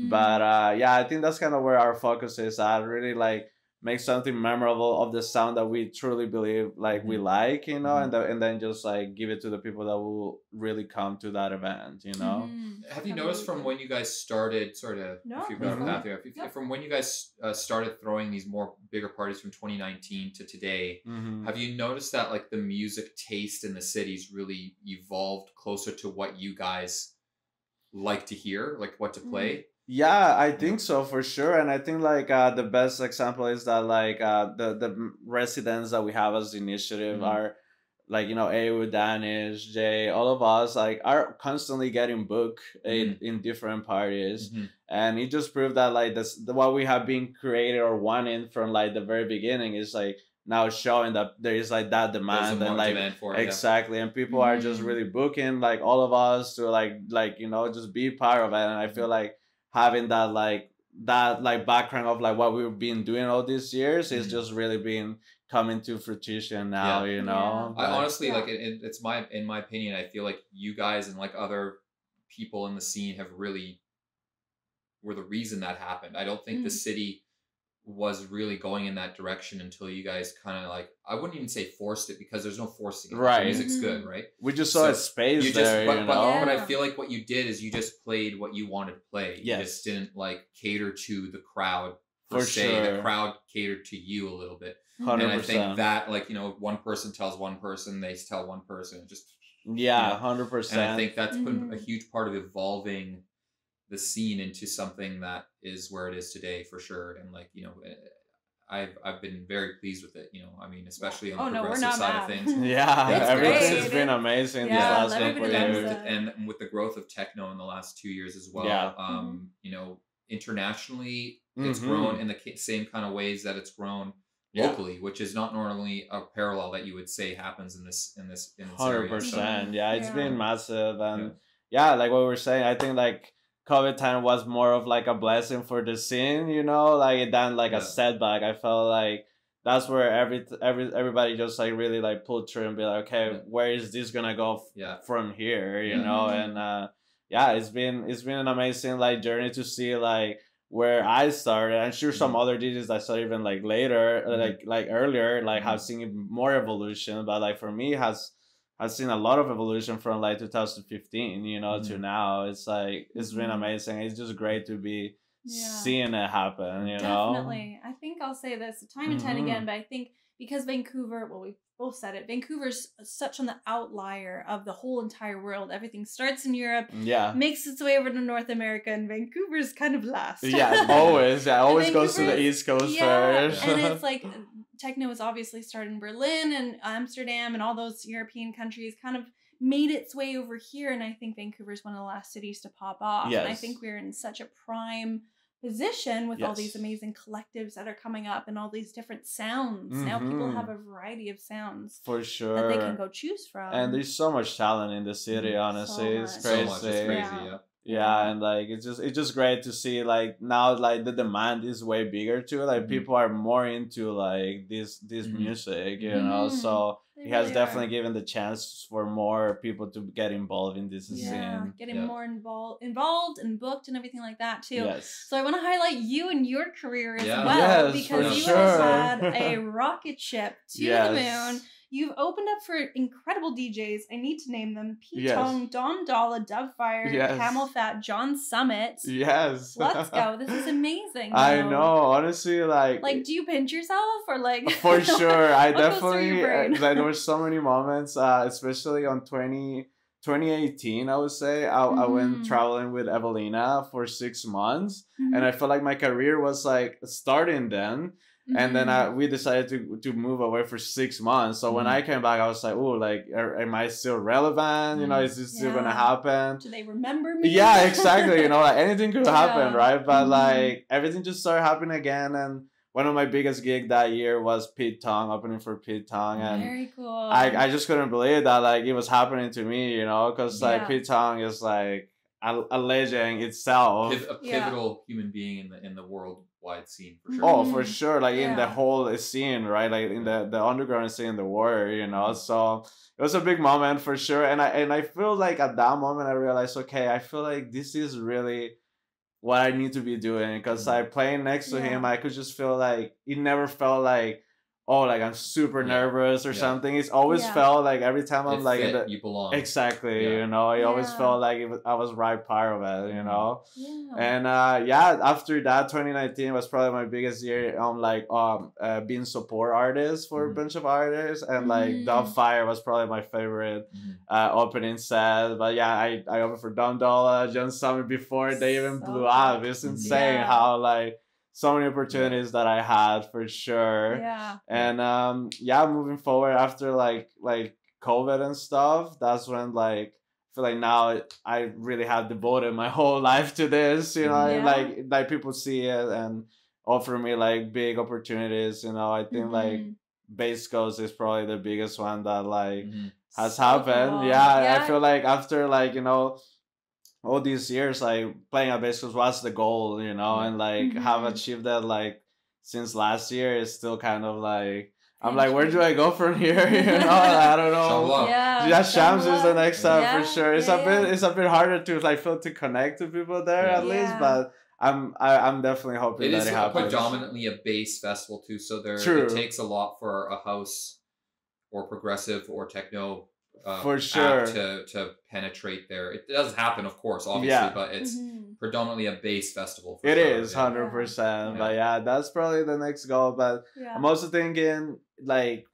S2: But I think that's kind of where our focus is at, really like make something memorable of the sound that we truly believe like we like, you know, and then just like give it to the people that will really come to that event, you know.
S3: Have you noticed from when you guys started from when you guys started throwing these more bigger parties from 2019 to today, have you noticed that like the music taste in the cities really evolved closer to what you guys like to hear, like what to play?
S2: Yeah, I think so for sure, and I think like the best example is that like the residents that we have as the initiative are like, you know, Ayu, Danish, Jay, all of us like are constantly getting booked in different parties, and it just proved that like what we have been created or wanting from like the very beginning is like now showing that there is like that demand and like demand for it, exactly, and people are just really booking like all of us to like you know just be part of it, and I feel like having that background of like what we've been doing all these years is just really been coming to fruition now, you know.
S3: I honestly like it's in my opinion, I feel like you guys and like other people in the scene have really were the reason that happened. I don't think the city was really going in that direction until you guys kind of like, I wouldn't even say forced it, because there's no forcing it. Right. The music's good, right?
S2: We just saw a space there, you know?
S3: But I feel like what you did is you just played what you wanted to play. You just didn't like cater to the crowd per se. Sure. The crowd catered to you a little bit. 100%. And I think that, like, you know, one person tells one person, they tell one person, just
S2: 100%.
S3: And I think that's been a huge part of evolving the scene into something that is where it is today, for sure. And like, you know, I've been very pleased with it, you know. I mean, especially on the progressive side of things.
S2: Everything's been amazing these last couple years.
S3: And with the growth of techno in the last 2 years as well, you know, internationally it's grown in the same kind of ways that it's grown locally, which is not normally a parallel that you would say happens in this 100%.
S2: area. So, it's been massive, and yeah, like what we were saying, I think like COVID time was more of like a blessing for the scene, you know, like than like a setback. I felt like that's where everybody just like really like pulled through and be like, okay, where is this gonna go from here, you know? And yeah, it's been an amazing like journey to see like where I started. I'm sure some other DJs that started even like later, like earlier, like have seen more evolution. But like for me, has seen a lot of evolution from like 2015, you know, to now. It's like it's been amazing. It's just great to be seeing it happen, you know.
S1: Definitely. I think I'll say this time and time again, but I think because Vancouver, well, we both said it, Vancouver's such on the outlier of the whole entire world. Everything starts in Europe, makes its way over to North America, and Vancouver's kind of last.
S2: Yeah, always. Yeah, always goes to the East Coast first.
S1: And it's like techno was obviously started in Berlin and Amsterdam and all those European countries, kind of made its way over here. And I think Vancouver's one of the last cities to pop off.
S2: Yes.
S1: And I think we're in such a prime position with all these amazing collectives that are coming up and all these different sounds. Now people have a variety of sounds
S2: for sure
S1: that they can go choose from.
S2: And there's so much talent in the city, honestly.
S1: So
S2: it's crazy.
S3: So much. It's crazy,
S2: yeah, and like it's just great to see like now like the demand is way bigger too. Like people are more into like this music, you know. So it has definitely given the chance for more people to get involved in this scene.
S1: Getting more involved and booked and everything like that too.
S2: Yes.
S1: So I want to highlight you and your career as well, because you have had a rocket ship to the moon. You've opened up for incredible DJs. I need to name them: Tong, Dolla, Dubfire, Camel Fat, John Summit.
S2: Yes.
S1: Let's go. This is amazing.
S2: I know. Honestly, like
S1: do you pinch yourself or like?
S2: For sure. I definitely, like, there were so many moments, especially on 2018, I would say. I went traveling with Evelina for 6 months, and I felt like my career was like starting then. And then we decided to move away for 6 months. So when I came back, I was like, "Oh, like, am I still relevant? You know, is this still gonna happen?
S1: Do they remember me?"
S2: Yeah, exactly. You know, like anything could happen, right? But like everything just started happening again. And one of my biggest gigs that year was Tong, opening for Tong, and
S1: very cool.
S2: I just couldn't believe that like it was happening to me, you know, because like Tong is like a legend itself,
S3: a pivotal human being in the worldwide scene for sure.
S2: Oh, for sure, like in the whole scene, right? Like in the underground scene in the world, you know. So it was a big moment for sure, and I feel like at that moment I realized, okay, I feel like this is really what I need to be doing, because I playing next to him, I could just feel like it never felt like, oh, like I'm super nervous or something. It's always felt like every time I'm like
S3: you belong.
S2: Exactly, you know. I always felt like I was right part of it, you know. And after that, 2019 was probably my biggest year. Like being support artist for a bunch of artists, and like Dubfire was probably my favorite opening set. But yeah, I opened for Dolla, John Summit before they even blew up. It's insane how like so many opportunities that I had, for sure. And moving forward after like COVID and stuff, that's when like I feel like now I really have devoted my whole life to this, you know. Like people see it and offer me like big opportunities, you know. I think like Bass Coast is probably the biggest one that like has happened. Cool. I feel like after like, you know, all these years, like playing at Bass Coast was the goal, you know, and like have achieved that like since last year is still kind of like, I'm like, where do I go from here? You know, I don't know. Shams is the next step for sure. It's a bit harder to like feel to connect to people there at least, but I'm definitely hoping that it happens.
S3: It's predominantly a bass festival too, so it takes a lot for a house or progressive or techno
S2: for sure
S3: to penetrate there. It does happen, of course, obviously, but it's predominantly a bass festival.
S2: It is 100%. But that's probably the next goal. But I'm also thinking like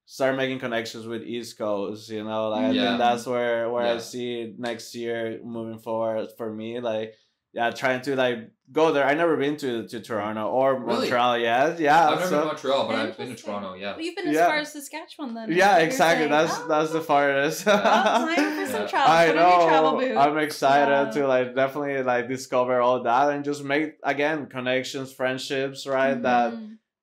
S2: start making connections with East Coast, you know. Like I think that's where I see next year moving forward for me. Like trying to like go there. I've never been to Toronto or Montreal yet.
S3: I've never been to Montreal, but I've been to Toronto.
S1: Well, you've been as far as Saskatchewan then.
S2: Yeah, exactly. That's the farthest.
S1: Time for some travel.
S2: I know. Travel booth. I'm excited to like definitely like discover all that and just make again connections, friendships, right? That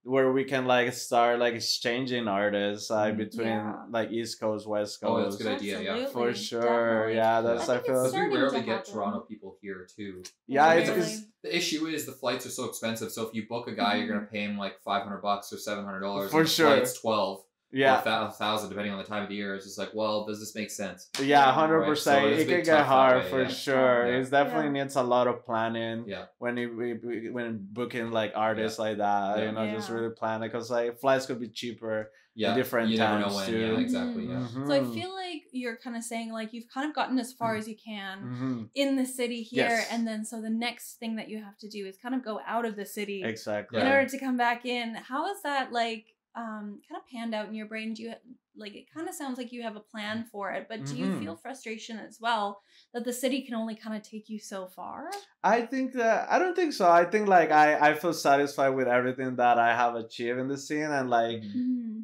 S2: where we can like start like exchanging artists like between like East Coast, West Coast.
S3: Oh, that's a good idea. Yeah,
S2: for sure. Definitely. Yeah, that's
S1: I feel
S3: because we rarely get Toronto people here too.
S2: Yeah,
S3: it's the issue is the flights are so expensive. So if you book a guy, you're gonna pay him like $500 or $700
S2: for sure.
S3: Flight's 12. Yeah, or 1,000 depending on the time of the year. It's just like, well, does this make sense?
S2: Yeah, 100%. So it can get hard for sure.
S3: Yeah.
S2: It definitely needs a lot of planning.
S3: Yeah.
S2: When booking like artists like that, you know, just really plan it because like flights could be cheaper.
S3: Yeah,
S2: different times
S3: never know when.
S2: too.
S3: Yeah, exactly. Yeah.
S1: So I feel like you're kind of saying like you've kind of gotten as far as you can in the city here, and then so the next thing that you have to do is kind of go out of the city
S2: exactly
S1: in order to come back in. How is that like? Kind of panned out in your brain? Do you like it? Kind of sounds like you have a plan for it, but do you feel frustration as well that the city can only kind of take you so far?
S2: I think that I don't think so. I think like I feel satisfied with everything that I have achieved in the scene, and like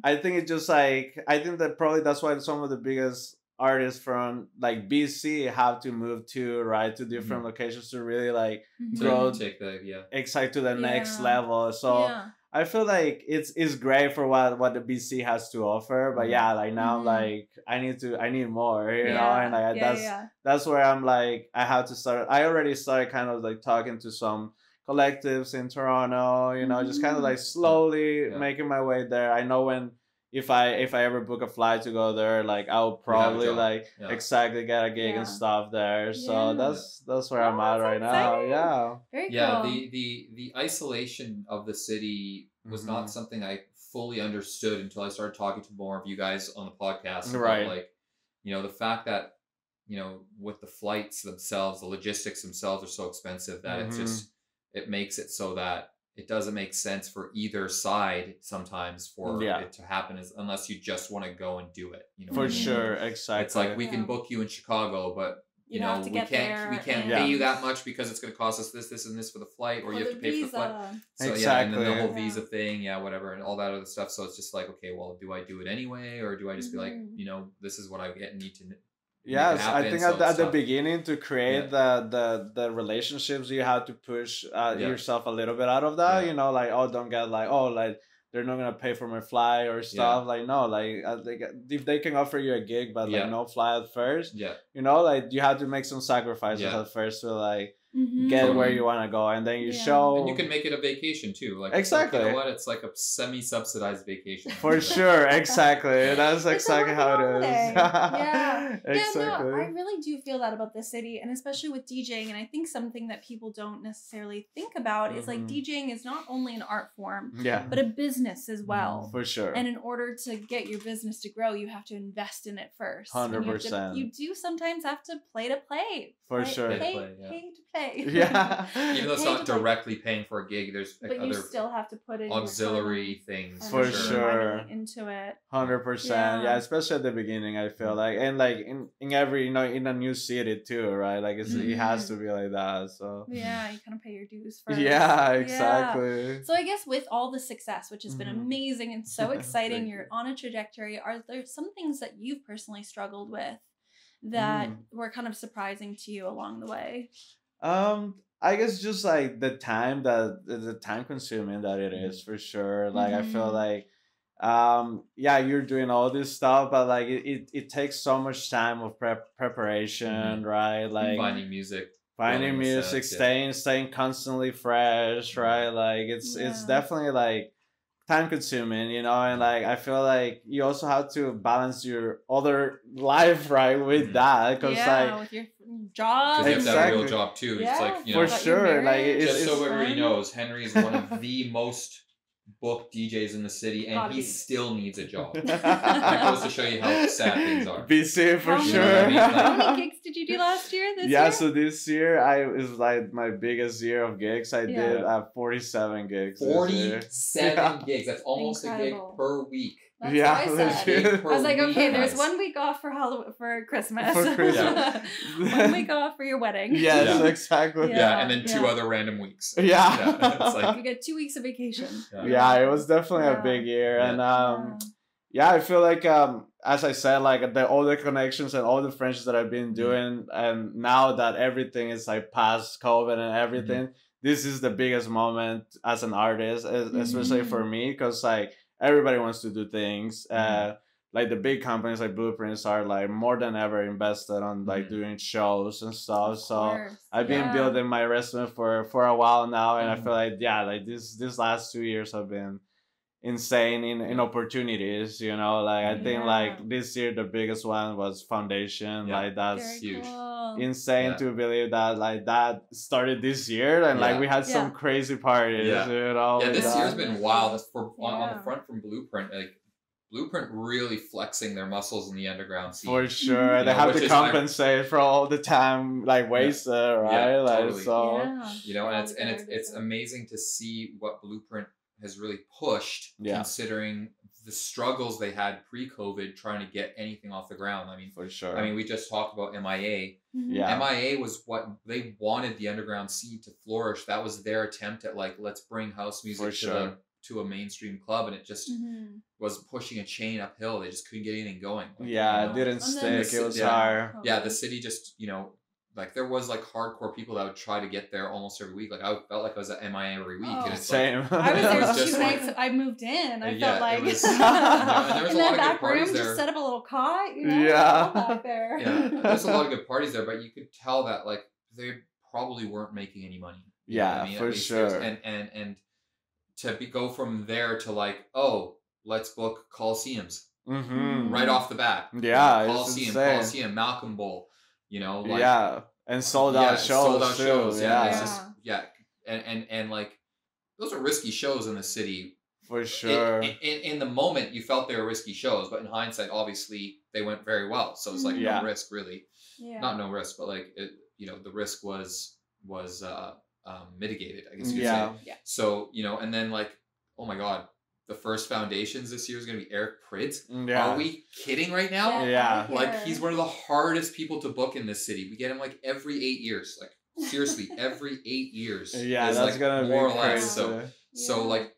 S2: I think it's just like I think that probably that's why some of the biggest artists from like BC have to move to different locations to really like grow to the next level. So I feel like it's great for what the BC has to offer, but like now like I need more, you know, and like that's where I'm like I have to start. I already started kind of like talking to some collectives in Toronto, you know, just kind of like slowly making my way there. I know if I ever book a flight to go there, like I'll probably like exactly get a gig and stuff there. So that's where I'm at right now. Yeah.
S1: Very cool.
S3: The isolation of the city was not something I fully understood until I started talking to more of you guys on the podcast. About, like, you know, the fact that, you know, with the flights themselves, the logistics themselves are so expensive that it makes it so that it doesn't make sense for either side sometimes for it to happen unless you just want to go and do it. You know,
S2: for sure, exactly.
S3: It's like we can book you in Chicago, but you know we can't pay you that much because it's going to cost us this, and this for the flight, or you have to pay for the flight. So and then the whole visa thing, whatever, and all that other stuff. So it's just like, okay, well, do I do it anyway, or do I just be like, you know, this is what I need to.
S2: Yes, I think at the beginning to create the relationships you have to push yourself a little bit out of that. You know, like don't get like like they're not gonna pay for my flight or stuff. Like no, like if they can offer you a gig, but like no flight at first. You know, like you have to make some sacrifices at first to like get where you want to go, and then you show.
S3: And you can make it a vacation too. Like
S2: exactly.
S3: Like, you know what? It's like a semi-subsidized vacation.
S2: For sure, exactly. That's exactly how it is.
S1: Exactly. Yeah, no, I really do feel that about the city, and especially with DJing. And I think something that people don't necessarily think about is like DJing is not only an art form, but a business as well.
S2: For sure.
S1: And in order to get your business to grow, you have to invest in it first.
S2: 100%.
S1: You do sometimes have to play to play.
S2: For sure.
S1: Pay to play.
S2: Yeah.
S3: Even though it's not directly paying for a gig, there's
S1: but you still have to put in
S3: auxiliary things.
S2: For sure.
S1: Into it.
S2: 100%. Yeah, especially at the beginning, I feel like, and like in every, you know, in a new city too, right? Like it has to be like that. So
S1: yeah, you kind of pay your dues first.
S2: Yeah, exactly.
S1: So I guess with all the success, which has been amazing and so exciting, you're on a trajectory. Are there some things that you've personally struggled with that were kind of surprising to you along the way?
S2: I guess just like the time consuming that it is, for sure. Like I feel like you're doing all this stuff, but like it takes so much time of preparation, right? Like
S3: finding music,
S2: staying constantly fresh, right? Like it's definitely like time consuming, you know, and like I feel like you also have to balance your other life, right, with that, because like
S1: with your job,
S3: because you have to have a real job too. It's like, you know,
S2: for sure, like
S3: just so everybody knows, Henry is one of the most booked DJs in the city, and he still needs a job. That goes to show you how sad things are.
S2: BC for sure.
S3: You know what I mean? Like,
S1: how many gigs did you do last year? This year?
S2: So this year it was like my biggest year of gigs. I did 47 gigs.
S3: 47 gigs. That's almost a gig per week.
S1: That's what I said. I was like, okay, there's 1 week off for Christmas. 1 week off for your wedding.
S2: Yes, exactly.
S3: And then 2 other random weeks.
S2: It's
S1: like you get 2 weeks of vacation.
S2: It was definitely a big year, and I feel like as I said, like all the connections and all the friendships that I've been doing, and now that everything is like past COVID and everything. this is the biggest moment as an artist, especially for me, because like everybody wants to do things. Like the big companies like Blueprints are like more than ever invested on like doing shows and stuff. So I've been building my resume for a while now, and I feel like like this last 2 years have been insane in opportunities, you know. Like I think like this year the biggest one was Foundation. Like that's
S1: huge. Cool.
S2: Insane to believe that like that started this year, and like we had some crazy parties, you know.
S3: This year's been wild. On the front from Blueprint, like Blueprint really flexing their muscles in the underground scene.
S2: For sure. They have to compensate for all the time like wasted, right?
S3: Yeah,
S2: like
S3: totally.
S2: So
S3: you know, and it's amazing to see what Blueprint has really pushed, considering the struggles they had pre-COVID trying to get anything off the ground. I mean,
S2: for sure.
S3: I mean, we just talked about MIA. MIA was what they wanted the underground scene to flourish. That was their attempt at like, let's bring house music to a mainstream club, and it just was pushing a chain uphill. They just couldn't get anything going. Like,
S2: it didn't stick. It was hard.
S3: Yeah, the city just, you know, like there was like hardcore people that would try to get there almost every week. Like I felt like I was at MIA every week. And it's
S2: same.
S3: Like,
S1: I was there 2 nights. I moved in. I felt like
S3: it was, and there was
S1: in
S3: a lot
S1: that
S3: of good parties there.
S1: Just set up a little cot. You know, back there.
S3: There's a lot of good parties there, but you could tell that like they probably weren't making any money. You know what I mean?
S2: For sure.
S3: And to go from there to like, oh, let's book Coliseums right off the bat. Coliseum, Malcolm Bowl. You know, like,
S2: and sold out shows.
S3: It's just and like those are risky shows in the city.
S2: For sure.
S3: In the moment, you felt they were risky shows, but in hindsight, obviously they went very well. So it's like no risk, really. Not no risk, but like it, you know, the risk was mitigated, I guess you could say. So you know, and then like, oh my God. The first Foundations this year is going to be Eric Prydz. Are we kidding right now? Like, he's one of the hardest people to book in this city. We get him, like, every 8 years. Like, seriously, every 8 years.
S2: That's
S3: like,
S2: going to be
S3: more or
S2: crazy.
S3: less. So like,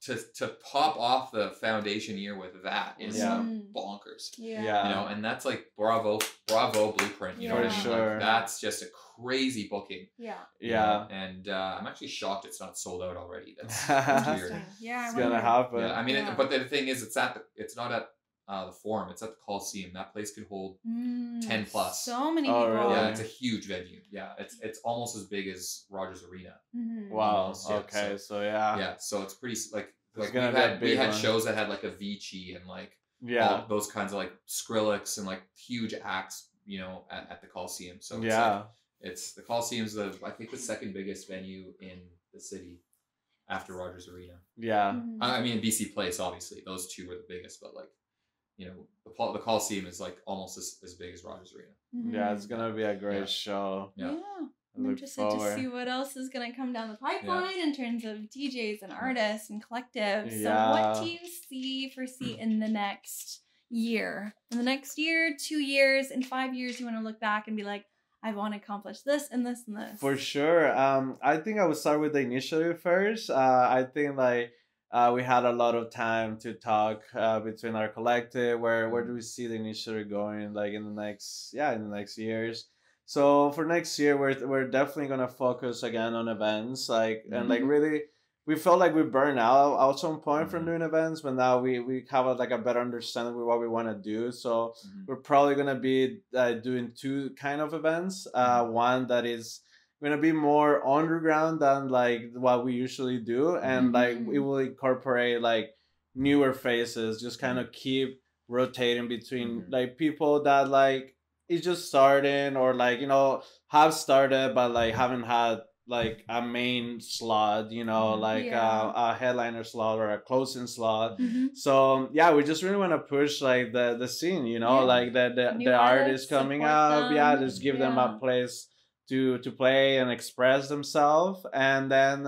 S3: to pop off the Foundation year with that is bonkers. You know, and that's like, bravo Blueprint. You know what I mean?
S2: Sure.
S3: Like, that's just a crazy booking.
S1: You
S3: know? And I'm actually shocked it's not sold out already. That's weird.
S2: It's gonna happen.
S3: I mean, but the thing is, it's not at the Forum. It's at the Coliseum. That place could hold 10 plus.
S1: So many people.
S2: Really?
S3: Yeah, it's a huge venue. Yeah, it's almost as big as Rogers Arena.
S2: Wow. Okay. So
S3: so it's pretty like
S2: we
S3: had shows that had like Avicii and like all those kinds of like Skrillex and like huge acts, you know, at the Coliseum. So it's like, it's the Coliseum's I think the second biggest venue in the city after Rogers Arena. I mean BC Place, obviously those two were the biggest, but like, you know, the Coliseum is like almost as big as Rogers Arena.
S2: It's gonna be a great show.
S1: I'm interested to see what else is going to come down the pipeline in terms of DJs and artists and collectives. So what do you foresee in the next year? In the next year, 2 years, in 5 years, you want to look back and be like, I want to accomplish this and this and this.
S2: For sure. I think I would start with the initiative first. I think like we had a lot of time to talk between our collective. Where do we see the initiative going like in the next years? So for next year, we're definitely gonna focus again on events, like and like really, we felt like we burned out at some point from doing events, but now we have a better understanding of what we want to do. So we're probably gonna be doing 2 kind of events. One that is gonna be more underground than like what we usually do, and like we will incorporate like newer faces, just kind of keep rotating between like people that like. It's just starting or like, you know, have started but like haven't had like a main slot, you know, like a headliner slot or a closing slot. So we just really want to push like the scene, you know, like the artists coming up, just give them a place to play and express themselves. And then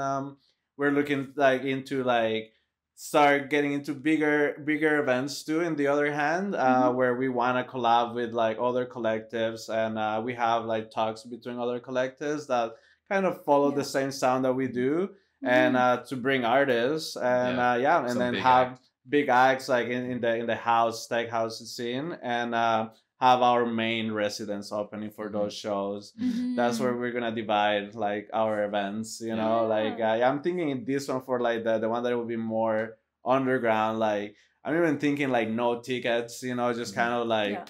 S2: we're looking like into like start getting into bigger events too, in the other hand, where we want to collab with like other collectives, and we have like talks between other collectives that kind of follow the same sound that we do, and to bring artists and and then have big acts like in the house tech house scene, and have our main residence opening for those shows. That's where we're gonna divide like our events, you know. Like I'm thinking this one for like the one that will be more underground. Like I'm even thinking like no tickets, you know, just kind of like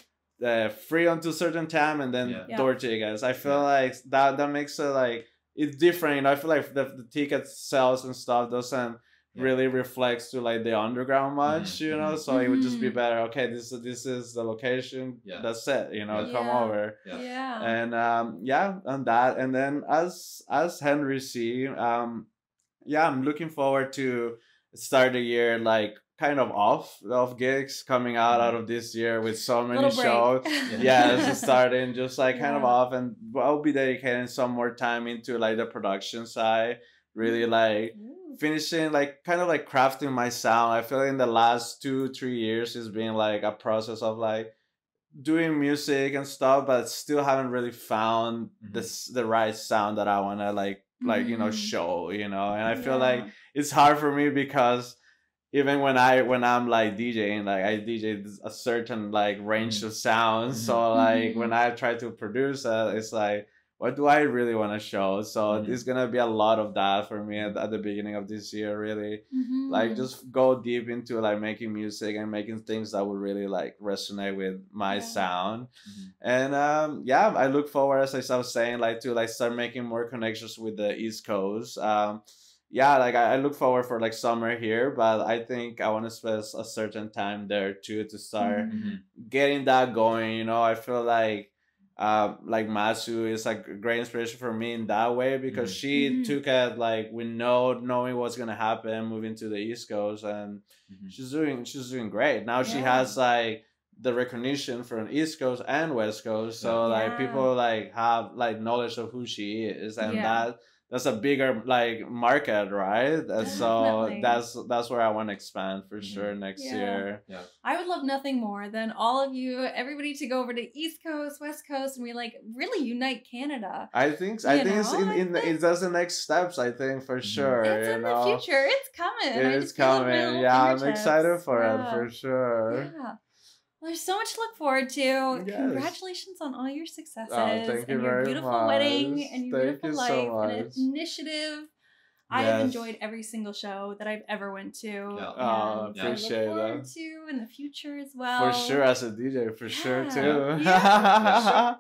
S2: free until certain time and then door tickets. I feel like that makes it like it's different, you know. I feel like the ticket sales and stuff doesn't really reflects to like the underground much, you know. So it would just be better. Okay, this is the location. That's it, you know. Come over. And on that. And then as Henry C, I'm looking forward to start the year like kind of off gigs coming out of this year with so many shows. It's starting just like kind of off, and I'll be dedicating some more time into like the production side, really like finishing like kind of like crafting my sound. I feel like in the last 2-3 years it's been like a process of like doing music and stuff, but still haven't really found the right sound that I want to like you know show, you know. And I feel like it's hard for me because even when I'm like DJing, like I DJ a certain like range of sounds, so like when I try to produce it, it's like, what do I really want to show? So it's gonna be a lot of that for me at the beginning of this year, really. Like just go deep into like making music and making things that would really like resonate with my sound. And I look forward, as I was saying, like to like start making more connections with the East Coast. Like I look forward for like summer here, but I think I want to spend a certain time there too to start getting that going. You know, I feel like Masu is like a great inspiration for me in that way because she took it like with knowing what's gonna happen, moving to the East Coast, and she's doing great. Now she has like the recognition from East Coast and West Coast, so like people like have like knowledge of who she is, and that's a bigger like market, right? So that's where I want to expand for sure next year.
S1: I would love nothing more than all of you, everybody, to go over to East Coast, West Coast, and we like really unite Canada.
S2: I think it's that's the next steps. I think for sure.
S1: It's in the future. It's coming.
S2: It's coming. I'm excited for it for sure.
S1: Well, there's so much to look forward to. Congratulations on all your successes.
S2: Thank you
S1: and your
S2: very
S1: beautiful
S2: much.
S1: wedding and your beautiful life
S2: so
S1: and initiative. I have enjoyed every single show that I've ever went to.
S2: Appreciate
S1: I look forward
S2: that.
S1: to in the future as well.
S2: For sure, as a DJ, for sure too.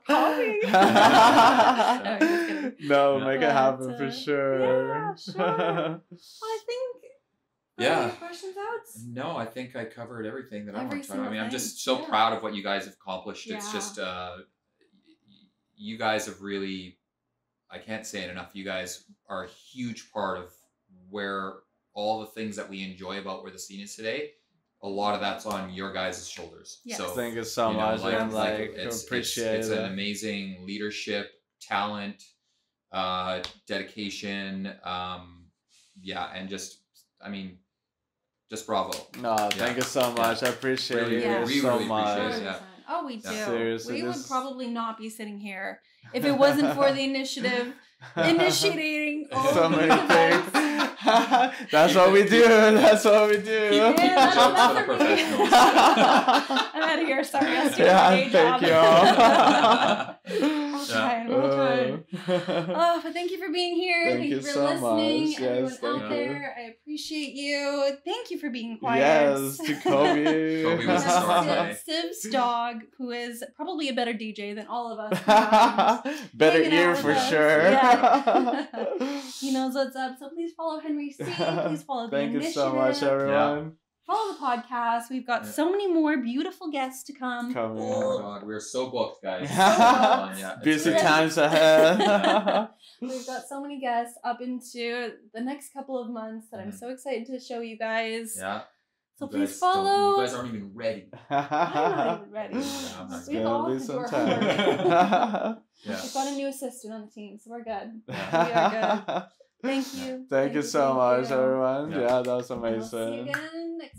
S1: Call me.
S2: No, make it happen for sure.
S1: Yeah, sure. Well, I think. Any questions out?
S3: No, I think I covered everything that I want to talk about. I mean, I'm just so proud of what you guys have accomplished. It's just, you guys have really, I can't say it enough. You guys are a huge part of where all the things that we enjoy about where the scene is today. A lot of that's on your guys' shoulders.
S1: Yes.
S3: So
S2: thank you so much. Appreciate it.
S3: It's an amazing leadership, talent, dedication. And just, I mean, just bravo.
S2: No, thank you so much. I appreciate
S3: you
S2: so much.
S3: Appreciate it,
S1: Oh, we do.
S2: Seriously,
S1: we would probably not be sitting here if it wasn't for the initiative initiating all
S2: so many things. That's what we do. That's what we do.
S1: That's enough for me. I'm out of here. Sorry, I'll stick with
S2: thank you.
S1: We'll try. But thank you for being here. Thank you for listening. Everyone out there, I appreciate you. Thank you for being quiet.
S2: Yes, to Kobe.
S3: Kobe was a star.
S1: Siv's dog, who is probably a better DJ than all of us.
S2: Better ear for sure.
S1: Yeah. He knows what's up. So please follow Henry C. Please follow the initiative.
S2: Thank you so much, everyone.
S1: Follow the podcast. We've got so many more beautiful guests to come.
S3: Oh God, we're so booked, guys.
S2: Busy times ahead.
S1: We've got so many guests up into the next couple of months that I'm so excited to show you guys.
S3: Yeah.
S1: So please follow.
S3: You guys aren't even ready.
S1: I'm not even ready. We've all to do our homework. We've got a new assistant on the team, so we're good. We are good. Thank you.
S2: Thank you so much, everyone. Yeah, that was amazing.
S1: We'll see you again next